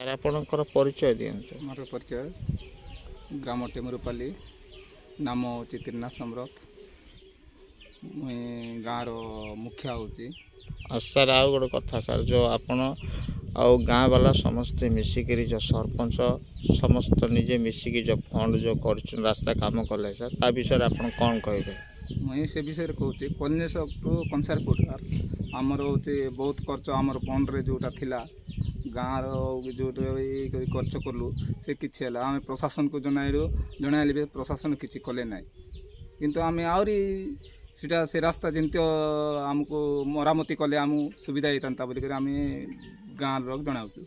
Sir ଆପଣଙ୍କର ପରିଚୟ ଦିଅନ୍ତୁ। ମୋର ପରିଚୟ ଗ୍ରାମ ଟେମୁରୁପାଲି, ନାମ ହେଉଛି ତ୍ରିନାଥ ସମ୍ରତ। ମୁଇଁ ଗାଁର ମୁଖିଆ ହେଉଛି। ଆଉ ସାର୍ ଆଉ ଗୋଟେ କଥା ସାର୍, ଯେଉଁ ଆପଣ ଆଉ ଗାଁ ବାଲା ସମସ୍ତେ ମିଶିକିରି ଯେଉଁ ସରପଞ୍ଚ ସମସ୍ତ ନିଜେ ମିଶିକି ଯେଉଁ ଫଣ୍ଡ ଯେଉଁ କରୁଛନ୍ତି ରାସ୍ତା କାମ କଲେ ସାର୍, ତା ବିଷୟରେ ଆପଣ କ'ଣ କହିବେ? ମୁଇଁ ସେ ବିଷୟରେ କହୁଛି। କନ୍ୟାସଠୁ କଂସାରପୁଟ ଆମର ହେଉଛି ବହୁତ ଖର୍ଚ୍ଚ ଆମର ଫଣ୍ଡରେ ଯେଉଁଟା ଥିଲା ଗାଁର ଯେଉଁଟା ଖର୍ଚ୍ଚ କଲୁ ସେ କିଛି ହେଲା। ଆମେ ପ୍ରଶାସନକୁ ଜଣାଇଲେ ବି ପ୍ରଶାସନ କିଛି କଲେ ନାହିଁ। କିନ୍ତୁ ଆମେ ଆହୁରି ସେଟା ସେ ରାସ୍ତା ଯେମିତି ଆମକୁ ମରାମତି କଲେ ଆମକୁ ସୁବିଧା ହେଇଥାନ୍ତା ବୋଲିକରି ଆମେ ଗାଁ ଲୋକ ଜଣାଉଛୁ।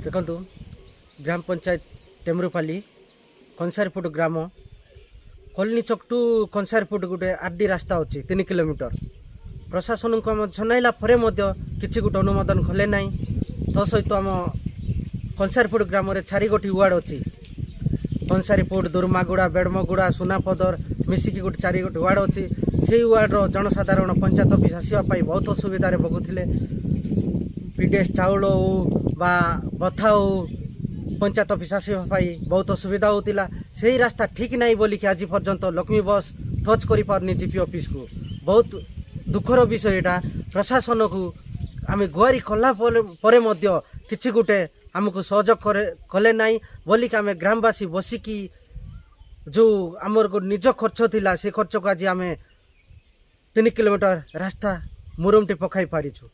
ଦେଖନ୍ତୁ, ଗ୍ରାମ ପଞ୍ଚାୟତ ଟେମୁରୁପାଲି, କଂସାରପୁଟ ଗ୍ରାମ, କଲୋନୀ ଚକ୍ ଟୁ କଂସାରପୁଟ ଗୋଟେ ଆର୍ଡି ରାସ୍ତା ଅଛି 3 କିଲୋମିଟର। ପ୍ରଶାସନକୁ ଆମେ ଜଣାଇଲା ପରେ ମଧ୍ୟ କିଛି ଗୋଟେ ଅନୁମୋଦନ କଲେ ନାହିଁ। ତା ସହିତ ଆମ କଂସାରପୁଟ ଗ୍ରାମରେ 4 ଗୋଟି ୱାର୍ଡ଼ ଅଛି। କଂସାରପୁଟ, ଦୁର୍ମାଗୁଡ଼ା, ବେଡ଼ମଗୁଡ଼ା, ସୁନାପଦର ମିଶିକି ଗୋଟେ 4 ଗୋଟି ୱାର୍ଡ଼ ଅଛି। ସେଇ ୱାର୍ଡ଼ର ଜନସାଧାରଣ ପଞ୍ଚାୟତ ଅଫିସ୍ ଆସିବା ପାଇଁ ବହୁତ ଅସୁବିଧାରେ ଭୋଗୁଥିଲେ। PDS ଚାଉଳ ହଉ ବା ବଥା ହଉ ପଞ୍ଚାୟତ ଅଫିସ୍ ଆସିବା ପାଇଁ ବହୁତ ଅସୁବିଧା ହେଉଥିଲା। ସେହି ରାସ୍ତା ଠିକ୍ ନାହିଁ ବୋଲିକି ଆଜି ପର୍ଯ୍ୟନ୍ତ ଲକ୍ଷ୍ମୀ ବସ୍ ଟଚ୍ କରିପାରୁନି GP ଅଫିସ୍କୁ। ବହୁତ ଦୁଃଖର ବିଷୟ ଏଇଟା। ପ୍ରଶାସନକୁ ଆମେ ଗୁହାରି କଲା ପରେ ମଧ୍ୟ କିଛି ଗୋଟେ ଆମକୁ ସହଯୋଗ କଲେ ନାହିଁ ବୋଲିକି ଆମେ ଗ୍ରାମବାସୀ ବସିକି ଯେଉଁ ଆମର ନିଜ ଖର୍ଚ୍ଚ ଥିଲା ସେ ଖର୍ଚ୍ଚକୁ ଆଜି ଆମେ 3 କିଲୋମିଟର ରାସ୍ତା ମୁରମଟି ପକାଇ ପାରିଛୁ।